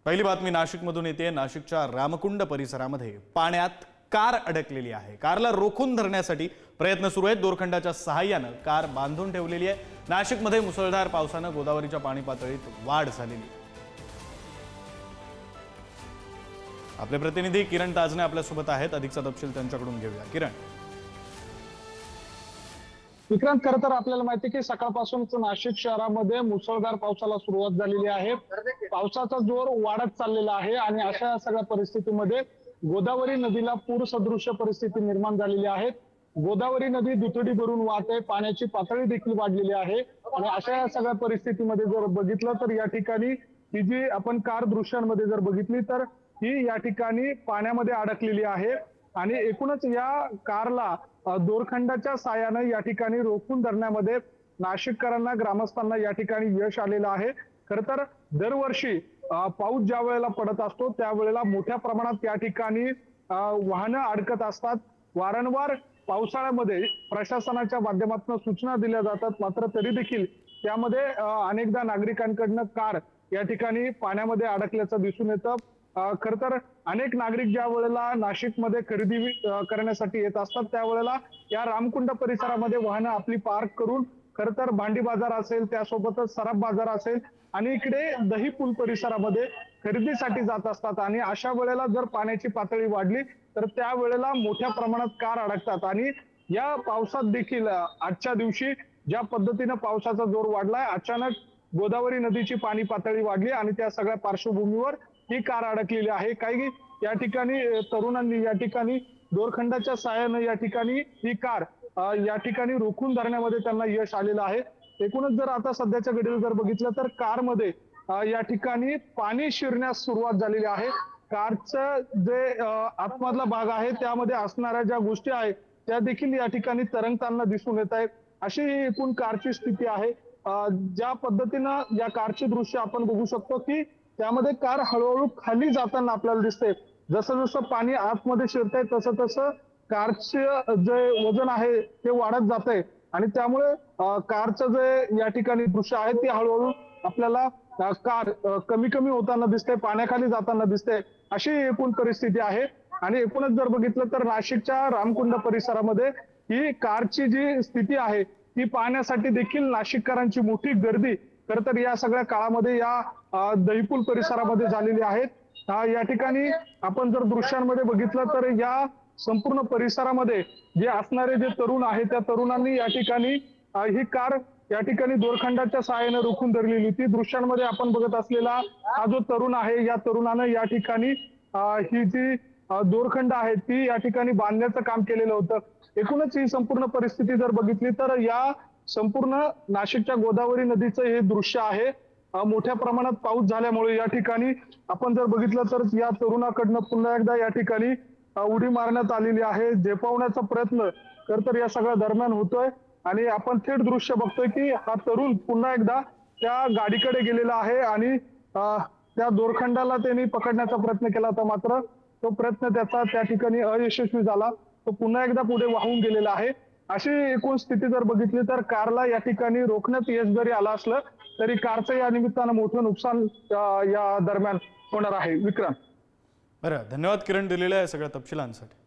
पहिली बातमी नाशिकमधून येते। नाशिकच्या रामकुंड परिसरामध्ये पाण्यात कार अडकलेली आहे। कारला रोखून धरण्यासाठी प्रयत्न सुरू आहेत। दोरखंडाच्या सहाय्याने कार बांधून ठेवलेली आहे। नाशिकमध्ये मुसळधार पावसाने गोदावरीच्या पाणी पातळीत वाढ झालेली आहे। आपले प्रतिनिधी किरण ताजने आपल्या सोबत आहेत। अधिकचा तपशील त्यांच्याकडून घेऊया। किरण, विक्रांत, खरं तर आपल्याला माहिती आहे की सकाळपासूनच नाशिक शहरामध्ये मुसळधार पावसाला सुरुवात झालेली आहे। पावसाचा जोर वाढत चाललेला आहे आणि अशा सगळ्या परिस्थितीमध्ये गोदावरी नदीला पूर सदृश्य परिस्थिती निर्माण झालेली आहे। गोदावरी नदी दुथडी भरून वाहते, पाण्याची पातळी देखील वाढलेली आहे आणि अशा सगळ्या परिस्थितीमध्ये जर बघितलं तर या ठिकाणी ही जी आपण कार दृश्यांमध्ये जर बघितली तर ही या ठिकाणी पाण्यामध्ये अडकलेली आहे आणि एकूणच या कारला दोरखंडाच्या साहाय्याने या ठिकाणी रोखून धरण्यामध्ये नाशिककरांना, ग्रामस्थांना या ठिकाणी यश आलेलं आहे। खरं तर दरवर्षी पाऊस ज्या वेळेला पडत असतो त्यावेळेला मोठ्या प्रमाणात या ठिकाणी वाहनं अडकत असतात। वारंवार पावसाळ्यामध्ये प्रशासनाच्या माध्यमातून सूचना दिल्या जातात, मात्र तरी देखील त्यामध्ये अनेकदा नागरिकांकडनं कार या ठिकाणी पाण्यामध्ये अडकल्याचं दिसून येतं। खर तर अनेक नागरिक ज्या वेळेला नाशिकमध्ये खरेदी करण्यासाठी येत असतात त्यावेळेला या रामकुंड परिसरामध्ये वाहनं आपली पार्क करून खर तर भांडी बाजार असेल, त्यासोबतच सराफ बाजार असेल आणि इकडे दही पूल परिसरामध्ये खरेदीसाठी जात असतात आणि अशा वेळेला जर पाण्याची पातळी वाढली तर त्यावेळेला मोठ्या प्रमाणात कार अडकतात आणि या पावसात देखील आजच्या दिवशी ज्या पद्धतीने पावसाचा जोर वाढलाय, अचानक गोदावरी नदीची पाणी पातळी वाढली आणि त्या सगळ्या पार्श्वभूमीवर ही कार अडकलेली आहे। काही या ठिकाणी तरुणांनी या ठिकाणी दोरखंडाच्या साहाय्याने या ठिकाणी ही कार या ठिकाणी रोखून धरण्यामध्ये त्यांना यश आलेलं आहे। एकूणच जर आता सध्याच्या घडीला जर बघितलं तर कारमध्ये या ठिकाणी पाणी शिरण्यास सुरुवात झालेली आहे। कारचं जे आतमधला भाग आहे त्यामध्ये असणाऱ्या ज्या गोष्टी आहेत त्या देखील या ठिकाणी तरंगताना दिसून येत आहेत। अशी ही एकूण कारची स्थिती आहे। ज्या पद्धतीनं या कारचे दृश्य आपण बघू शकतो की त्यामध्ये कार हळूहळू खाली जाताना आपल्याला दिसते। जसं जसं पाणी आतमध्ये शिरतंय तसं तसं कारचे जे वजन आहे ते वाढत जातंय आणि त्यामुळे कारचं जे या ठिकाणी दृश्य आहे ते हळूहळू आपल्याला कार कमी कमी होताना दिसते, पाण्याखाली जाताना दिसते। अशी एकूण परिस्थिती आहे आणि एकूणच जर बघितलं तर नाशिकच्या रामकुंड परिसरामध्ये ही कारची जी स्थिती आहे ती पाहण्यासाठी देखील नाशिककरांची मोठी गर्दी खरं तर या सगळ्या काळामध्ये या दहीपूल परिसरामध्ये झालेली आहे। या ठिकाणी आपण जर दृश्यांमध्ये बघितलं तर या संपूर्ण परिसरामध्ये जे असणारे जे तरुण आहेत त्या तरुणांनी या ठिकाणी ही कार या ठिकाणी दोरखंडाच्या सहाय्याने रोखून धरलेली होती। दृश्यांमध्ये आपण बघत असलेला हा जो तरुण आहे या तरुणानं या ठिकाणी ही जी दोरखंड आहे ती या ठिकाणी बांधण्याचं काम केलेलं होतं। एकूणच ही संपूर्ण परिस्थिती जर बघितली तर या संपूर्ण नाशिकच्या गोदावरी नदीचं हे दृश्य आहे। मोठ्या प्रमाणात पाऊस झाल्यामुळे या ठिकाणी आपण जर बघितलं तर या तरुणाकडनं पुन्हा एकदा या ठिकाणी उडी मारण्यात आलेली आहे। झेपावण्याचा प्रयत्न खरं तर या सगळ्या दरम्यान होतोय आणि आपण थेट दृश्य बघतोय की हा तरुण पुन्हा एकदा त्या गाडीकडे गेलेला आहे आणि त्या दोरखंडाला त्यांनी पकडण्याचा प्रयत्न केला होता, मात्र तो प्रयत्न त्याचा त्या ठिकाणी अयशस्वी झाला। तो पुन्हा एकदा पुढे वाहून गेलेला आहे। अशी एकूण स्थिती जर बघितली तर कारला या ठिकाणी रोखण्यात यश जरी आलं असलं तरी कारचं या निमित्तानं मोठं नुकसान या दरम्यान होणार आहे। विक्रांत, बरं, धन्यवाद किरण दिलेल्या या सगळ्या तपशिलांसाठी।